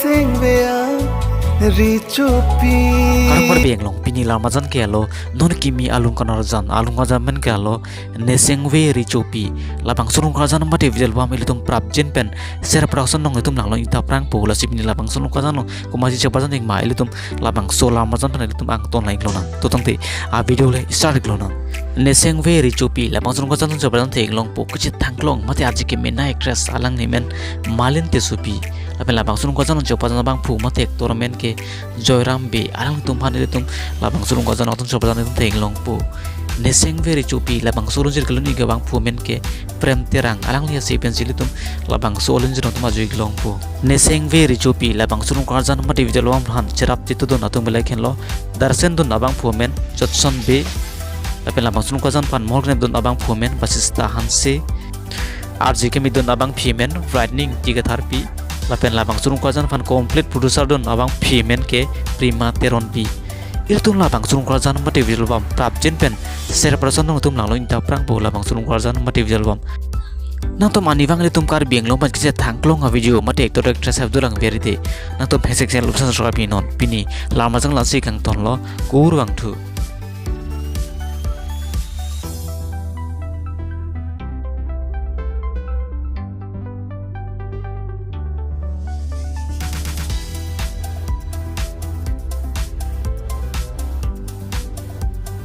sing vea richopi karang par beng long pini lama jan ke lo non kimi alung kanar jan alung jan men ke lo neseng ve richopi labang surung kajan mate visual bam ilitum prap jin pen ser production nong itum lang lo ita prang po la sipni labang surung kajan lo kumaji chabajan ing ma ilitum labang sola majan pen ilitum ang ton lain lo na to tangte a video le start lo na neseng ve richopi labang surung kajan chabajan theng long po kuchi thanglong mate aji ke mena actress alang ni men malin te supi lapen labang surung kajan chabajan bang phu mate actor men ke Joyram be alang tum han tum labang surung kajan otun chabajan tum theng long po neseng ve richopi labang surung jir keluni ga bang phu men ke prem terang alang lia se pencil tum labang solun jir tum ajui glong po neseng ve richopi labang surung kajan mate visual bam han cherap titu don atum belai khen lo darsen don abang phu men chotson be lapen labang surung kajan pan morgen don abang phu men basista hanse RJK mi don abang phi men brightening tiga therapy lapen labang surung kajan fan complete producer don abang phi men ke prima teron bi iltum labang surung kajan mate visual bam prap jen pen ser person nong tum lang lo inta prang bo labang surung kajan mate visual bam nang to mani wang tum kar biang lo ban kise thangklong a video mate actor actress have dulang verite nang to phesek sel upsan sora pinon pini lama jang la si kang ton lo kur wang thu